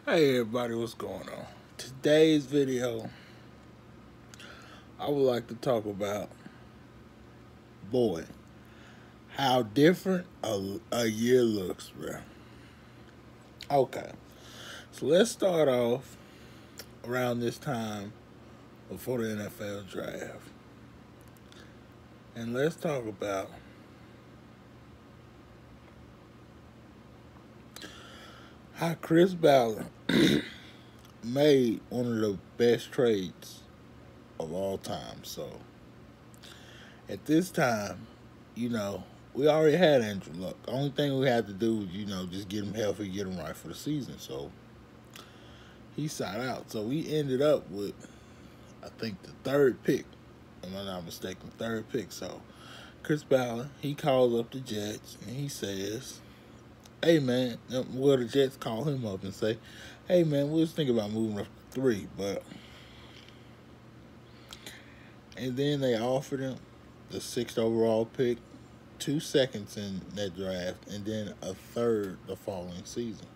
Hey everybody, what's going on? Today's video, I would like to talk about, boy, how different a year looks, bro. Okay, so let's start off around this time before the NFL draft. And let's talk about how Chris Ballard made one of the best trades of all time. So, at this time, you know, we already had Andrew Luck. The only thing we had to do was, just get him healthy, get him right for the season. So, he sat out. So, we ended up with, I think, the third pick. If I'm not mistaken, third pick. So, Chris Ballard, he calls up the Jets and he says, hey, man, well, the Jets call him up and say, hey, man, we was thinking about moving up to 3, but... And then they offered him the 6th overall pick, 2 seconds in that draft, and then a third the following season.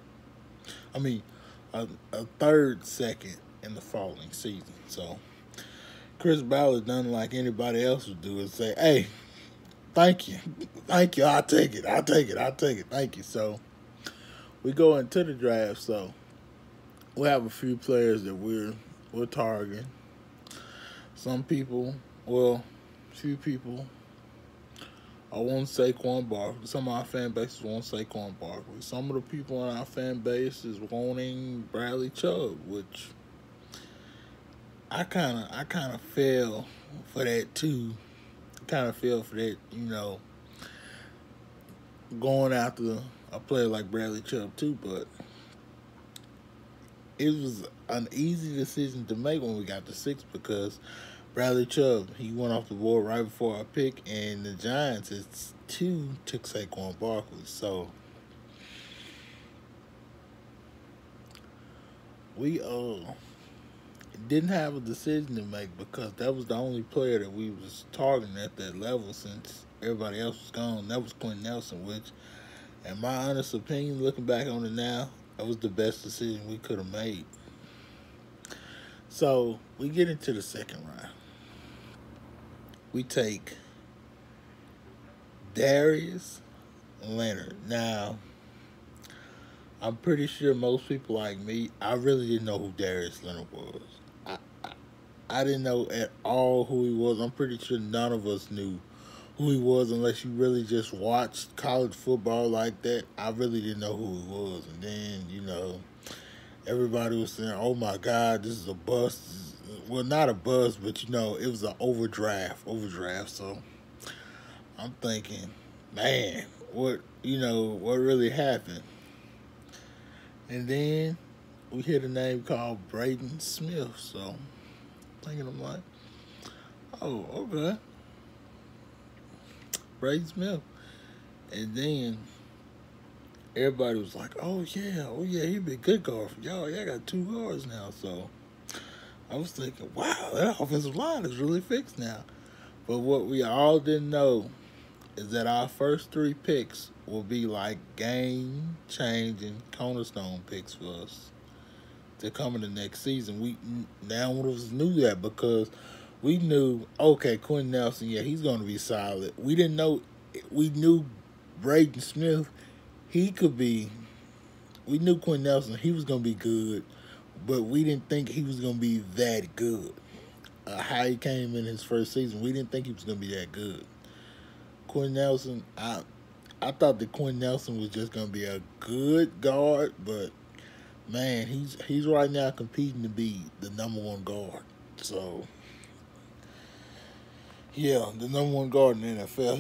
I mean, a third second in the following season. So, Chris Ballard done like anybody else would do is say, hey, thank you. Thank you. I'll take it. Thank you. So, we go into the draft. So, we have a few players that we're targeting. Some people, few people, I want Saquon Barkley. Some of our fan bases want Saquon Barkley. Some of the people in our fan base is wanting Bradley Chubb, which I kind of fell for that too. Going after a player like Bradley Chubb too, but it was an easy decision to make when we got to 6 because Bradley Chubb, he went off the board right before our pick, and the Giants, it's 2, took Saquon Barkley. So, we didn't have a decision to make because that was the only player that we was targeting at that level since everybody else was gone. That was Quentin Nelson, which, in my honest opinion, looking back on it now, that was the best decision we could have made. So, we get into the second round. We take Darius Leonard. Now, I'm pretty sure most people like me, I really didn't know who Darius Leonard was. I didn't know at all who he was. I'm pretty sure none of us knew who he was unless you really just watched college football like that. I really didn't know who he was. And then, everybody was saying, oh my God, this is a bust. Well, not a bust, but, it was an overdraft. So I'm thinking, man, what really happened? And then we hear the name called Braden Smith. So I'm like, oh, okay. Braden Smith. And then everybody was like, oh yeah, he'd be a good guard for y'all. Y'all got 2 guards now. So I was thinking, wow, that offensive line is really fixed now. But what we all didn't know is that our first 3 picks will be like game-changing cornerstone picks for us to come in the next season. We now one of us knew that because we knew, okay, Quentin Nelson, yeah, he's going to be solid. We knew Braden Smith, he could be. We knew Quentin Nelson, he was going to be good, but we didn't think he was going to be that good. How he came in his first season, we didn't think he was going to be that good. Quentin Nelson, I thought that Quentin Nelson was just going to be a good guard, but man, he's right now competing to be the number 1 guard. So, yeah, the number 1 guard in the NFL.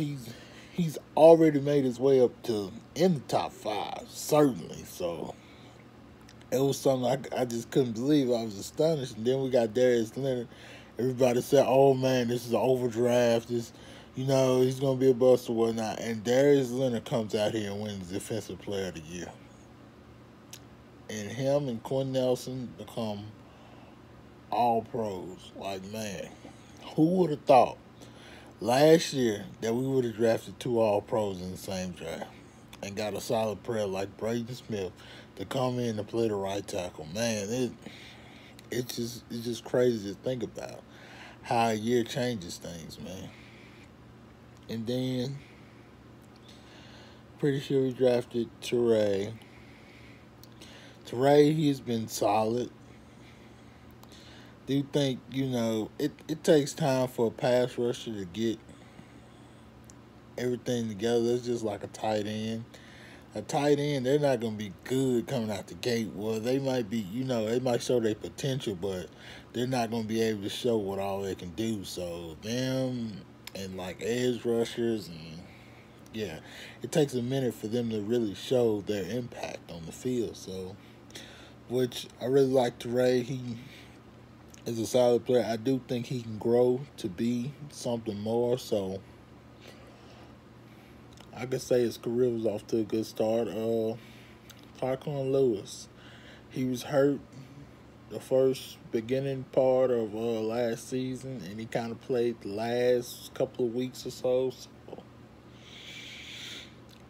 He's already made his way up to in the top 5, certainly. So, it was something I just couldn't believe. I was astonished. And then we got Darius Leonard. Everybody said, oh man, this is an overdraft. He's going to be a bust or whatnot. And Darius Leonard comes out here and wins Defensive Player of the Year. And him and Quentin Nelson become all pros. Like, man, who would have thought last year that we would have drafted 2 all pros in the same draft and got a solid player like Braden Smith to come in and play the right tackle. Man, it's just crazy to think about how a year changes things, man. And then pretty sure we drafted Teray. Teray, he's been solid. Do you think, it takes time for a pass rusher to get everything together? It's just like a tight end. A tight end, they're not going to be good coming out the gate. Well, they might be, they might show their potential, but they're not going to be able to show what all they can do. So, them and like edge rushers, and yeah, it takes a minute for them to really show their impact on the field. So, which I really like Teray. He is a solid player. I do think he can grow to be something more. So, I could say his career was off to a good start. Tyquan Lewis, he was hurt the first beginning part of last season, and he kind of played the last couple of weeks or so.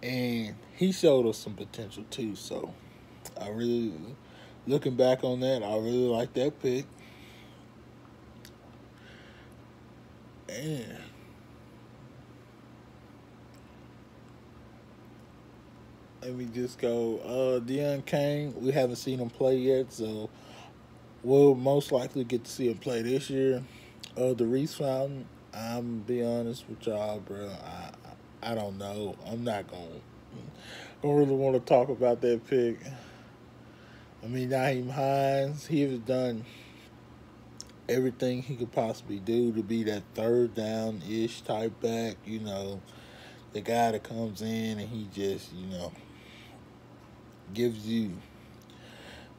And he showed us some potential too. So, looking back on that, I really like that pick. And let me just go. Deon Cain, we haven't seen him play yet, so we'll most likely get to see him play this year. Reese Fountain, I'm be honest with y'all, bro. I don't know. I'm not don't really want to talk about that pick. I mean, Nyheim Hines, he has done everything he could possibly do to be that third down-ish type back, the guy that comes in and he just, gives you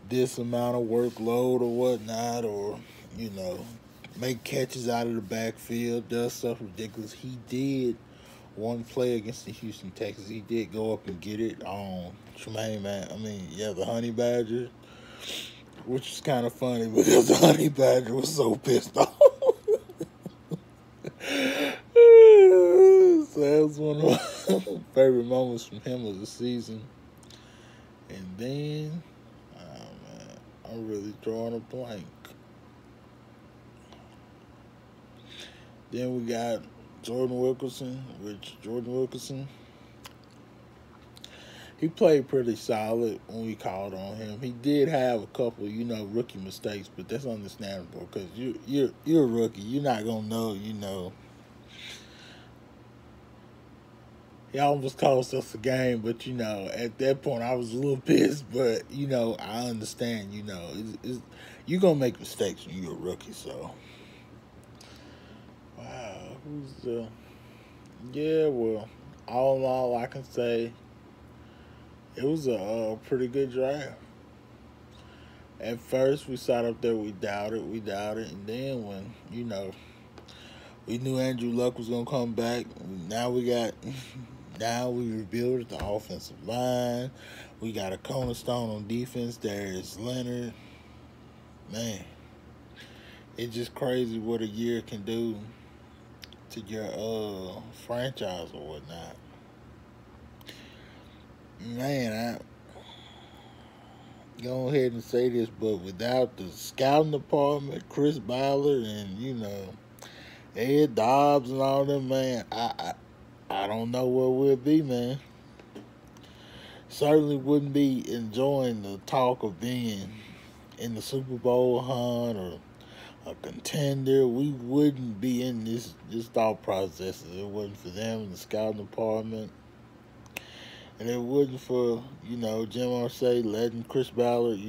this amount of workload or whatnot, or, make catches out of the backfield, does stuff ridiculous. He did one play against the Houston Texans. He did go up and get it on the Honey Badger, which is kind of funny because the Honey Badger was so pissed off. So that was one of my favorite moments from him of the season. And then, I'm really drawing a blank. Then we got Jordan Wilkerson, he played pretty solid when we called on him. He did have a couple, rookie mistakes, but that's understandable because you're a rookie. You're not gonna know, He almost cost us a game, but at that point I was a little pissed. But I understand. You're gonna make mistakes when you're a rookie. So, wow, all in all, I can say it was a pretty good draft. At first, we sat up there, we doubted, and then when we knew Andrew Luck was gonna come back. Now we rebuilt the offensive line. We got a cornerstone on defense. There's Leonard. Man, it's just crazy what a year can do to your franchise or whatnot. Man, I go ahead and say this, but without the scouting department, Chris Ballard and Ed Dobbs and all them, man, I don't know where we'll be, man. Certainly wouldn't be enjoying the talk of being in the Super Bowl hunt or a contender. We wouldn't be in this thought process if it wasn't for them in the scouting department. And it wasn't for, Jim Irsay letting Chris Ballard,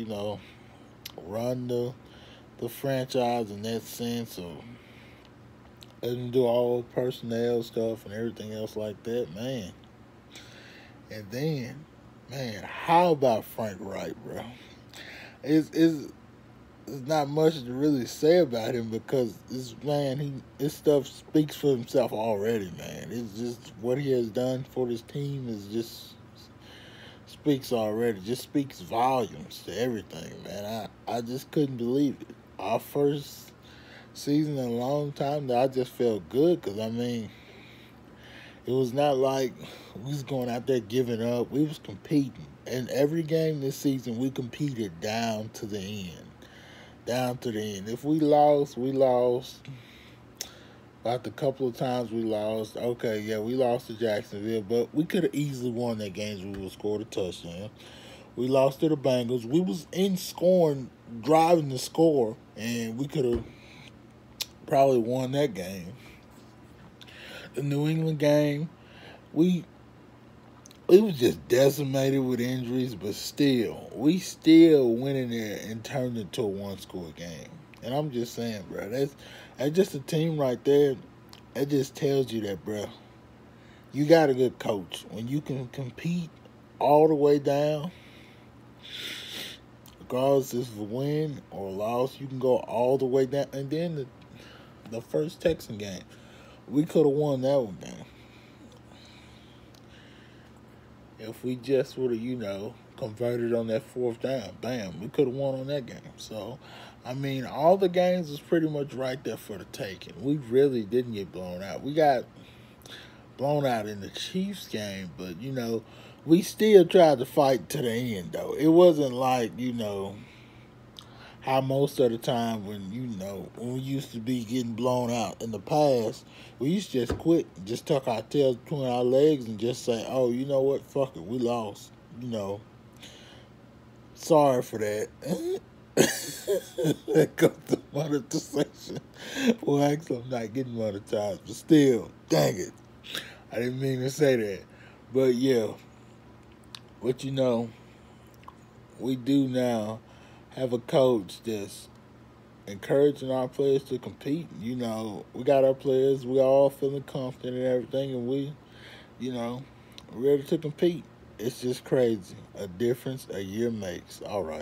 run the franchise in that sense, or letting him do all personnel stuff and everything else like that, man. And then, man, how about Frank Wright, bro? It's not much to really say about him because his stuff speaks for himself already, man. It's just what he has done for this team is just speaks volumes to everything, man. I just couldn't believe it. Our first season in a long time that I just felt good because, it was not like we was going out there giving up. We was competing. in every game this season, we competed down to the end. Down to the end. If we lost, we lost. About the couple of times we lost, okay, yeah, we lost to Jacksonville, but we could have easily won that game if we would have scored a touchdown. We lost to the Bengals. We was in scoring, driving the score, and we could have probably won that game. The New England game, we was just decimated with injuries, but we still went in there and turned it into a one-score game. And I'm just saying, bro, that's just a team right there. It just tells you that, bro, you got a good coach. When you can compete all the way down, regardless if it's a win or a loss, you can go all the way down. And then the first Texan game, we could have won that one down. If we just would have, converted on that fourth down, bam, we could have won on that game. So, I mean, all the games was pretty much right there for the taking. We really didn't get blown out. We got blown out in the Chiefs game, but, we still tried to fight to the end, though. It wasn't like, how most of the time when we used to be getting blown out in the past, we used to just quit, just tuck our tails between our legs and just say, oh, you know what, fuck it, we lost, sorry for that. That goes to monetization. Well, actually, I'm not getting monetized, but still, dang it, I didn't mean to say that. But yeah, but we do now have a coach that's encouraging our players to compete. We got our players, we all feeling confident and everything, and we, ready to compete. It's just crazy. A difference a year makes. All right.